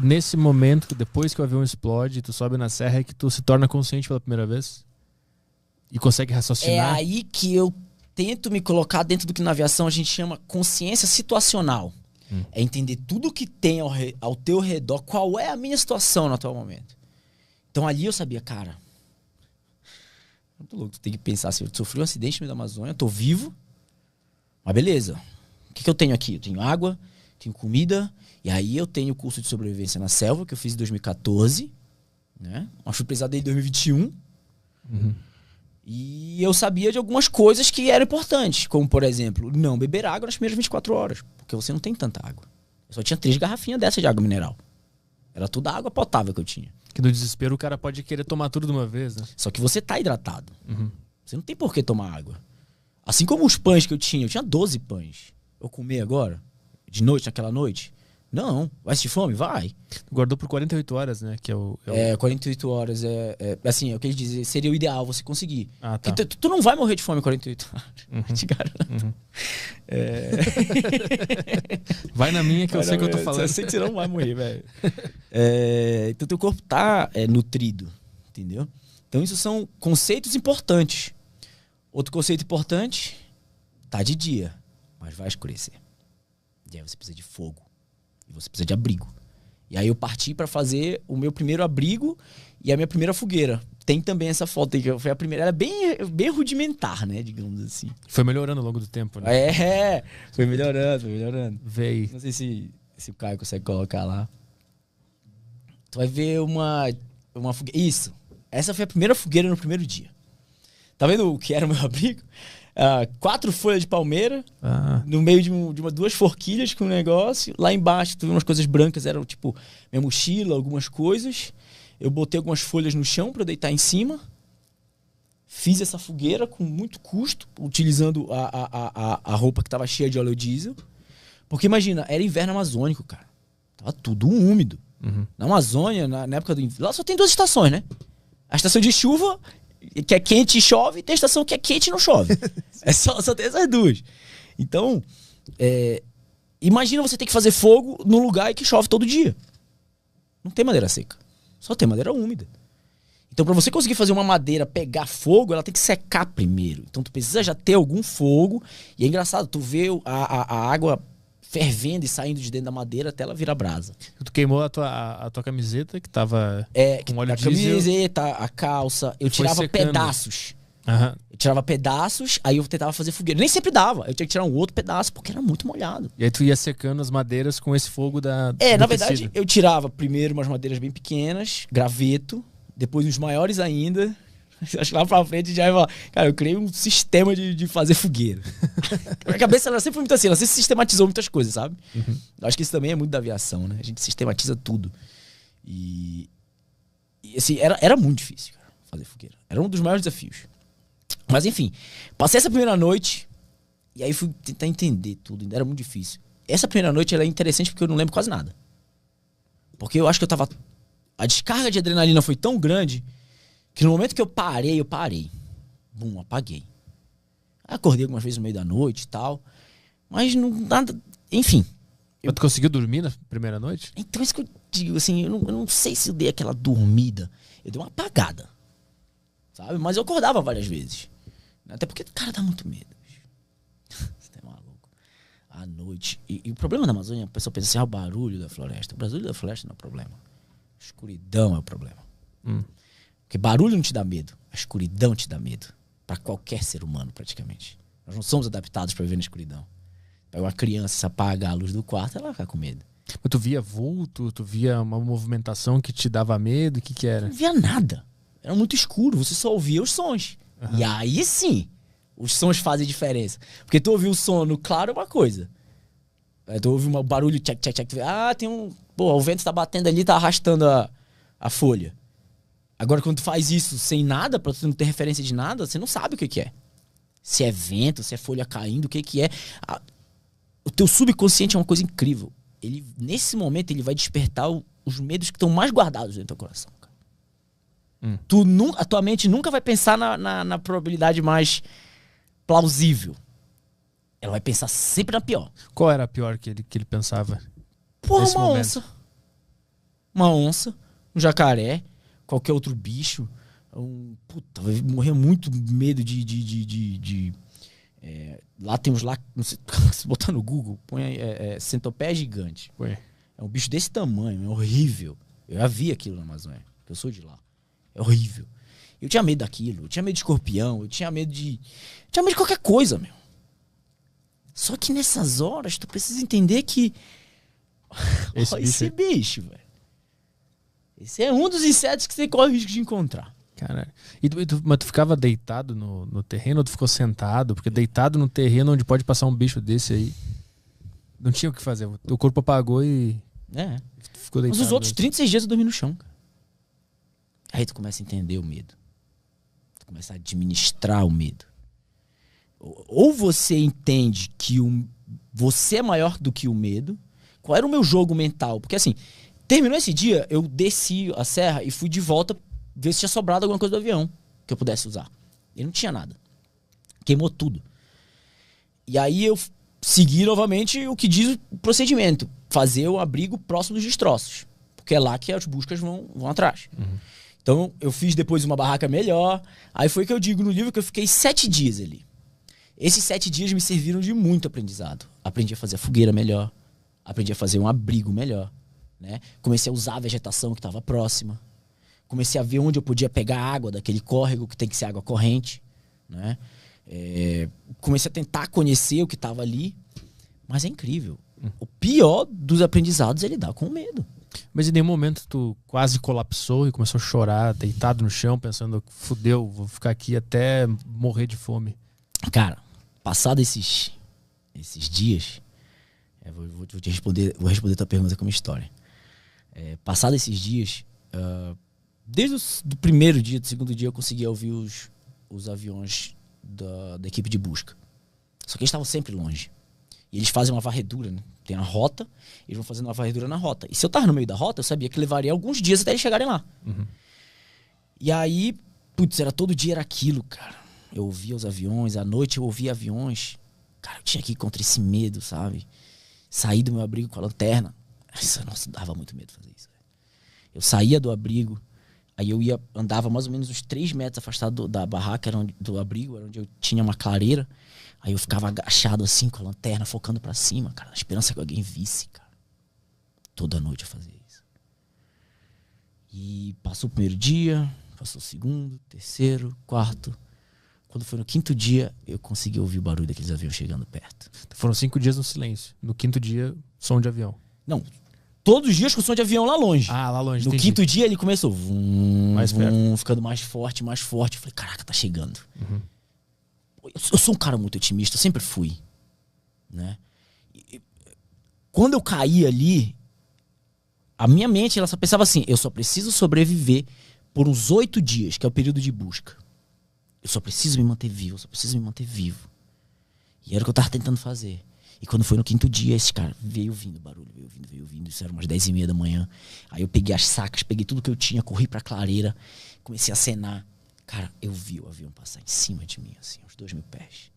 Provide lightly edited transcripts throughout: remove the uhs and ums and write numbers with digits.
Nesse momento, depois que o avião explode, tu sobe na serra, é que tu se torna consciente pela primeira vez? E consegue É raciocinar? aí que eu tento me colocar dentro do que na aviação a gente chama consciência situacional. É entender tudo que tem ao teu redor, qual é a minha situação no atual momento. Então ali eu sabia, cara, muito louco, tu tem que pensar assim, eu sofri um acidente no meio da Amazônia, tô vivo, mas beleza, o que eu tenho aqui? Eu tenho água, tenho comida, e aí eu tenho o curso de sobrevivência na selva, que eu fiz em 2014, né? Uma surpresa dele em 2021. E eu sabia de algumas coisas que eram importantes, como, por exemplo, não beber água nas primeiras 24 horas, porque você não tem tanta água. Eu só tinha 3 garrafinhas dessas de água mineral. Era toda a água potável que eu tinha. Que no desespero o cara pode querer tomar tudo de uma vez, né? Só que você tá hidratado. Você não tem por que tomar água. Assim como os pães que eu tinha 12 pães. Eu comi agora, de noite, naquela noite? Não. Vai sentir fome? Vai. Guardou por 48 horas, né? Que é o... 48 horas assim, é o que eles dizem, seria o ideal você conseguir. Ah, tá. Porque tu não vai morrer de fome em 48 horas. Te garanto. Vai na minha que eu sei que eu tô falando. Eu sei que você não vai morrer, velho. Então teu corpo tá nutrido, entendeu? Então isso são conceitos importantes. Outro conceito importante, tá de dia, mas vai escurecer. E aí você precisa de fogo. E você precisa de abrigo. E aí eu parti pra fazer o meu primeiro abrigo e a minha primeira fogueira. Tem também essa foto aí, que foi a primeira. Ela é bem rudimentar, né, digamos assim. Foi melhorando ao longo do tempo, né? Foi melhorando. Veio. Não sei se o Caio consegue colocar lá. Tu vai ver uma fogueira. Isso. Essa foi a primeira fogueira no primeiro dia. Tá vendo o que era o meu abrigo? 4 folhas de palmeira, no meio de 2 forquilhas com um negócio. Lá embaixo, tu viu umas coisas brancas, eram tipo minha mochila, algumas coisas. Eu botei algumas folhas no chão pra eu deitar em cima. Fiz essa fogueira com muito custo, utilizando a roupa que tava cheia de óleo diesel. Porque imagina, era inverno amazônico, cara. Tava tudo úmido. Na Amazônia, na época do inverno, lá só tem 2 estações, né? A estação de chuva, que é quente e chove, e tem a estação que é quente e não chove. Só tem essas 2. Então, imagina você ter que fazer fogo num lugar que chove todo dia. Não tem madeira seca. Só tem madeira úmida. Então, pra você conseguir fazer uma madeira pegar fogo, ela tem que secar primeiro. Então, tu precisa já ter algum fogo. E é engraçado, tu vê a água fervendo e saindo de dentro da madeira até ela virar brasa. Tu queimou a tua camiseta, que tava com óleo a diesel. Camiseta, a calça. Eu tirava pedaços. Eu tirava pedaços, aí eu tentava fazer fogueira. Nem sempre dava. Eu tinha que tirar um outro pedaço, porque era muito molhado. E aí tu ia secando as madeiras com esse fogo do na verdade, tecido. eu tirava primeiro umas madeiras bem pequenas, graveto, depois uns maiores ainda. Acho que lá pra frente já ia falar, cara, eu criei um sistema de fazer fogueira. Minha cabeça ela sempre foi muito assim, ela sempre sistematizou muitas coisas, sabe? Eu acho que isso também é muito da aviação, né? A gente sistematiza tudo. E assim, era muito difícil, cara, fazer fogueira. Era um dos maiores desafios. Mas enfim, passei essa primeira noite e aí fui tentar entender tudo, ainda era muito difícil. Essa primeira noite ela é interessante porque eu não lembro quase nada. Porque eu acho que a descarga de adrenalina foi tão grande que no momento que eu parei. Bum, apaguei. Acordei algumas vezes no meio da noite e tal. Mas não nada. Enfim. Mas tu conseguiu dormir na primeira noite? Então é isso que eu digo, assim, eu não sei se eu dei aquela dormida. Eu dei uma apagada. Sabe? Mas eu acordava várias vezes. Até porque, cara, dá muito medo. Você tá maluco. À noite. E o problema da Amazônia, a pessoa pensa assim, o barulho da floresta. O barulho da floresta não é o problema. A escuridão é o problema. Porque barulho não te dá medo. A escuridão te dá medo. Pra qualquer ser humano, praticamente. Nós não somos adaptados pra viver na escuridão. Pega uma criança, se apagar a luz do quarto, ela vai ficar com medo. Mas tu via vulto? Tu via uma movimentação que te dava medo? O que era? Não via nada. Era muito escuro. Você só ouvia os sons. E aí sim, os sons fazem diferença. Porque tu ouvir o som no claro é uma coisa. Tu ouve um barulho, tchac, tchac, tchac. Tem um... Pô, o vento tá batendo ali, tá arrastando a folha. Agora, quando tu faz isso sem nada, pra tu não ter referência de nada, você não sabe o que é. Se é vento, se é folha caindo, o que é. O teu subconsciente é uma coisa incrível. Ele, nesse momento, ele vai despertar os medos que estão mais guardados dentro do teu coração. A tua mente nunca vai pensar na probabilidade mais plausível. Ela vai pensar sempre na pior. Qual era a pior que ele pensava? Porra, nesse uma momento? onça. uma onça, um jacaré, qualquer outro bicho. Puta, vai morrer muito medo lá tem uns lá, não sei, se botar no Google, põe centopéia gigante. Põe. É um bicho desse tamanho, é horrível. Eu já vi aquilo na Amazônia, eu sou de lá. É horrível. Eu tinha medo daquilo, eu tinha medo de escorpião, eu tinha medo de qualquer coisa, meu. Só que nessas horas, tu precisa entender que esse bicho, velho. Esse é um dos insetos que você corre o risco de encontrar. Caralho. Mas tu ficava deitado no terreno ou tu ficou sentado? Porque deitado no terreno onde pode passar um bicho desse aí, não tinha o que fazer. O corpo apagou e ficou deitado. Mas os outros 36 dias eu dormi no chão, cara. Aí tu começa a entender o medo. Tu começa a administrar o medo. Ou você entende que você é maior do que o medo. Qual era o meu jogo mental? Porque assim, terminou esse dia, eu desci a serra e fui de volta ver se tinha sobrado alguma coisa do avião que eu pudesse usar. E não tinha nada. Queimou tudo. E aí eu segui novamente o que diz o procedimento. Fazer o abrigo próximo dos destroços. Porque é lá que as buscas vão atrás. Uhum. Então eu fiz depois uma barraca melhor. Aí foi que eu digo no livro que eu fiquei 7 dias ali. Esses 7 dias me serviram de muito aprendizado. Aprendi a fazer a fogueira melhor. Aprendi a fazer um abrigo melhor. Né? Comecei a usar a vegetação que estava próxima. Comecei a ver onde eu podia pegar água daquele córrego, que tem que ser água corrente. Né? Comecei a tentar conhecer o que estava ali. Mas é incrível. O pior dos aprendizados é lidar com o medo. Mas em nenhum momento tu quase colapsou e começou a chorar, deitado no chão, pensando, fudeu, vou ficar aqui até morrer de fome? Cara, passado esses dias, vou responder tua pergunta com uma história. Passado esses dias, desde o primeiro dia, do segundo dia, eu conseguia ouvir os aviões da equipe de busca. Só que eles estavam sempre longe. E eles fazem uma varredura, né? Tem a rota, eles vão fazendo uma varredura na rota. E se eu tava no meio da rota, eu sabia que levaria alguns dias até eles chegarem lá. Uhum. E aí, putz, todo dia era aquilo, cara. Eu ouvia os aviões, à noite eu ouvia aviões. Cara, eu tinha que ir contra esse medo, sabe? Sair do meu abrigo com a lanterna. Nossa, dava muito medo fazer isso. Eu saía do abrigo, aí eu andava mais ou menos uns 3 metros afastado da barraca, do abrigo, era onde eu tinha uma clareira. Aí eu ficava agachado assim, com a lanterna, focando pra cima, cara, na esperança que alguém visse, cara. Toda noite eu fazia isso. E passou o primeiro dia, passou o segundo, terceiro, quarto. Quando foi no 5º dia, eu consegui ouvir o barulho daqueles aviões chegando perto. Foram 5 dias no silêncio. No 5º dia, som de avião. Não, todos os dias com som de avião lá longe. Ah, lá longe, No entendi. 5º dia ele começou Mais perto. ficando mais forte, mais forte. Eu falei, caraca, tá chegando. Uhum. Eu sou um cara muito otimista, eu sempre fui. Né? Quando eu caí ali, a minha mente ela só pensava assim, eu só preciso sobreviver por uns 8 dias, que é o período de busca. Eu só preciso me manter vivo, eu só preciso me manter vivo. E era o que eu tava tentando fazer. E quando foi no 5º dia, esse cara veio vindo barulho, veio vindo. Isso era umas 10h30 da manhã. Aí eu peguei as sacas, peguei tudo que eu tinha, corri pra clareira, comecei a acenar. Cara, eu vi o avião passar em cima de mim, assim, uns 2.000 pés.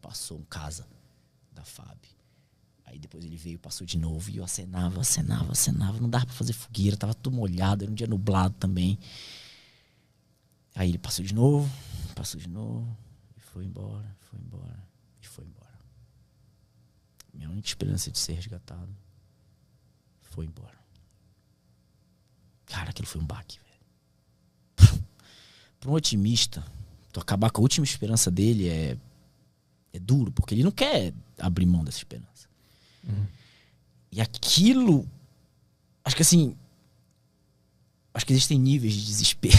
Passou um casa da FAB. Aí depois ele veio, passou de novo. E eu acenava. Não dava pra fazer fogueira, tava tudo molhado, era um dia nublado também. Aí ele passou de novo. E foi embora. Minha única esperança de ser resgatado foi embora. Cara, aquilo foi um baque, velho. Para um otimista, tu acabar com a última esperança dele é duro, porque ele não quer abrir mão dessa esperança. Uhum. E aquilo, acho que assim, acho que existem níveis de desespero.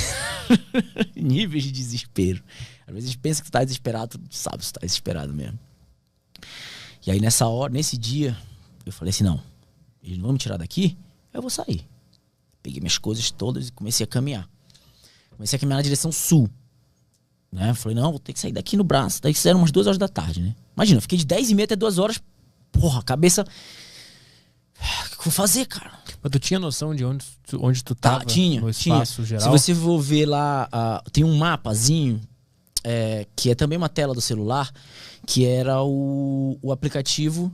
Níveis de desespero. Às vezes a gente pensa que tu tá desesperado, tu sabe se tu tá desesperado mesmo. E aí nessa hora, nesse dia, eu falei assim, não, eles não vão me tirar daqui, eu vou sair. Peguei minhas coisas todas e comecei a caminhar. Comecei a caminhar na direção sul. Né? Falei, não, vou ter que sair daqui no braço. Daí eram umas 2 horas da tarde, né? Imagina, eu fiquei de 10h30 até 2 horas. Porra, cabeça... O que eu vou fazer, cara? Mas tu tinha noção de onde tu tava? Tinha. No espaço geral? Se você for ver lá, tem um mapazinho, que é também uma tela do celular, que era o aplicativo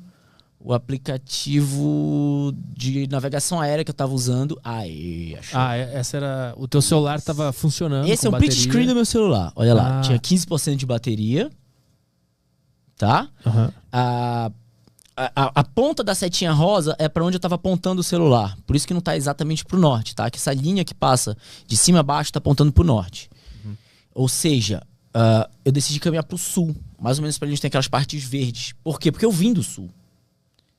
O aplicativo de navegação aérea que eu tava usando. Aí, achou. Essa era... O teu celular tava funcionando. Esse é um print screen do meu celular. Olha lá. Tinha 15% de bateria. Tá? Uhum. A ponta da setinha rosa é pra onde eu tava apontando o celular. Por isso que não tá exatamente pro norte, tá? Que essa linha que passa de cima a baixo tá apontando pro norte. Uhum. Ou seja, eu decidi caminhar pro sul. Mais ou menos pra gente ter aquelas partes verdes. Por quê? Porque eu vim do sul.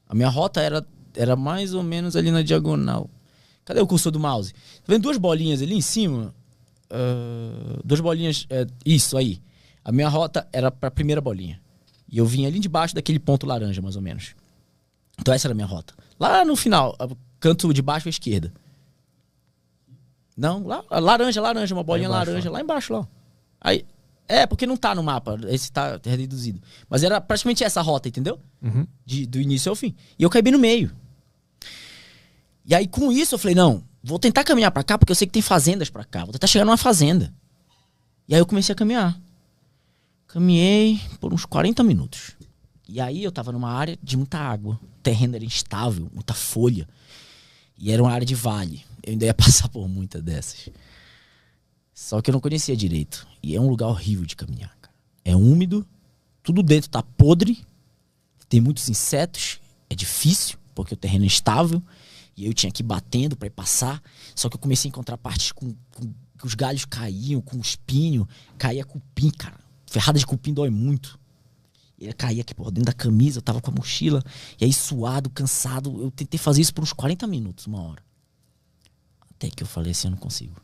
A minha rota era mais ou menos ali na diagonal. Cadê o cursor do mouse? Tá vendo duas bolinhas ali em cima? Duas bolinhas... isso aí. A minha rota era pra primeira bolinha. E eu vim ali de baixo daquele ponto laranja, mais ou menos. Então essa era a minha rota. Lá no final, canto de baixo à esquerda. Não, lá, laranja, uma bolinha laranja. Lá embaixo, lá. Aí... porque não tá no mapa. Esse tá reduzido. Mas era praticamente essa rota, entendeu? Uhum. Do início ao fim. E eu caí bem no meio. E aí, com isso, eu falei, não, vou tentar caminhar pra cá, porque eu sei que tem fazendas pra cá. Vou tentar chegar numa fazenda. E aí eu comecei a caminhar. Caminhei por uns 40 minutos. E aí eu tava numa área de muita água. O terreno era instável, muita folha. E era uma área de vale. Eu ainda ia passar por muitas dessas. Só que eu não conhecia direito. E é um lugar horrível de caminhar, cara. É úmido, tudo dentro tá podre, tem muitos insetos, é difícil, porque o terreno é instável, e eu tinha que ir batendo pra ir passar. Só que eu comecei a encontrar partes com que os galhos caíam, com espinho, caía cupim, cara. Ferrada de cupim dói muito. Ele caía aqui por dentro da camisa, eu tava com a mochila, e aí suado, cansado, eu tentei fazer isso por uns 40 minutos, uma hora. Até que eu falei assim, eu não consigo.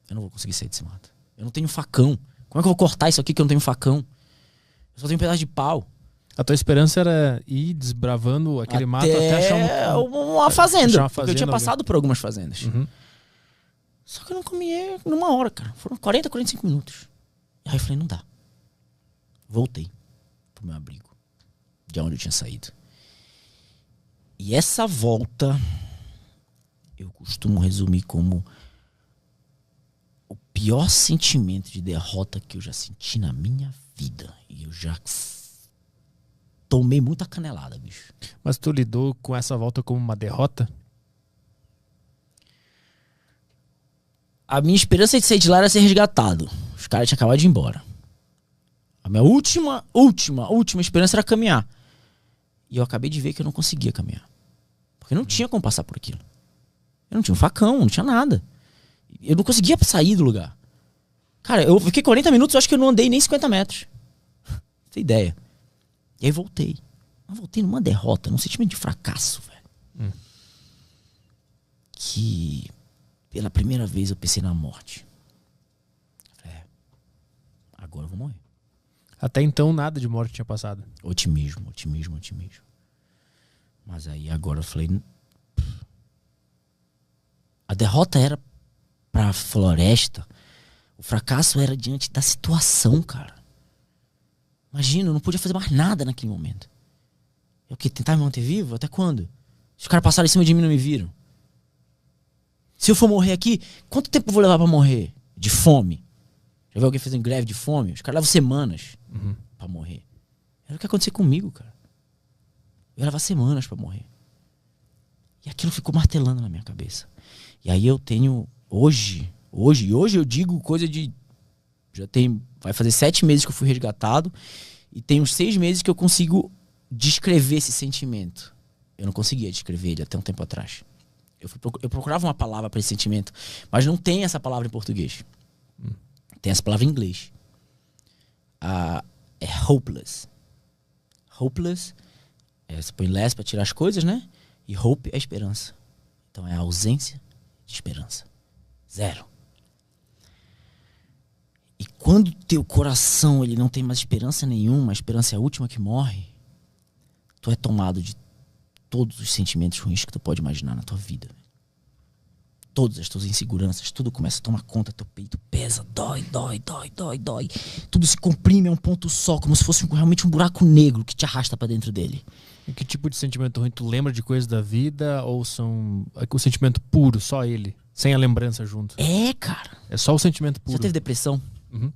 Eu não vou conseguir sair desse mato. Eu não tenho facão. Como é que eu vou cortar isso aqui que eu não tenho facão? Eu só tenho um pedaço de pau. A tua esperança era ir desbravando aquele mato até achar uma fazenda. Porque eu tinha passado por algumas fazendas. Uhum. Só que eu não comi numa hora, cara. Foram 40, 45 minutos. E aí eu falei, não dá. Voltei pro meu abrigo. De onde eu tinha saído. E essa volta eu costumo resumir como o pior sentimento de derrota que eu já senti na minha vida. E eu já tomei muita canelada, bicho. Mas tu lidou com essa volta como uma derrota? A minha esperança de sair de lá era ser resgatado. Os caras tinham acabado de ir embora. A minha última esperança era caminhar. E eu acabei de ver que eu não conseguia caminhar. Porque não tinha como passar por aquilo. Eu não tinha um facão, não tinha nada. Eu não conseguia sair do lugar. Cara, eu fiquei 40 minutos, eu acho que eu não andei nem 50 metros. Não tem ideia. E aí voltei. Mas voltei numa derrota, num sentimento de fracasso, velho. Que pela primeira vez eu pensei na morte. Agora eu vou morrer. Até então nada de morte tinha passado. Otimismo. Mas aí agora eu falei... A derrota era pra floresta. O fracasso era diante da situação, cara. Imagina, eu não podia fazer mais nada naquele momento. Eu o quê? Tentar me manter vivo? Até quando? Os caras passaram em cima de mim e não me viram. Se eu for morrer aqui, quanto tempo eu vou levar pra morrer? De fome? Já viu alguém fazendo greve de fome? Os caras levam semanas pra morrer. Era o que aconteceu comigo, cara. Eu ia levar semanas pra morrer. E aquilo ficou martelando na minha cabeça. E aí eu tenho... Hoje eu digo coisa de... Vai fazer 7 meses que eu fui resgatado. E tem uns 6 meses que eu consigo descrever esse sentimento. Eu não conseguia descrever ele até um tempo atrás. Eu procurava uma palavra pra esse sentimento. Mas não tem essa palavra em português. Tem essa palavra em inglês. É hopeless. Hopeless. Você põe less pra tirar as coisas, né? E hope é esperança. Então é a ausência de esperança. Zero. E quando teu coração ele não tem mais esperança nenhuma, a esperança é a última que morre, tu é tomado de todos os sentimentos ruins que tu pode imaginar na tua vida. Todas as tuas inseguranças, tudo começa a tomar conta, teu peito pesa, dói. Tudo se comprime a um ponto só, como se fosse realmente um buraco negro que te arrasta pra dentro dele. E que tipo de sentimento ruim? Tu lembra de coisas da vida ou são o sentimento puro, só ele, sem a lembrança junto? Cara. É só o sentimento puro. Já teve depressão? Uhum.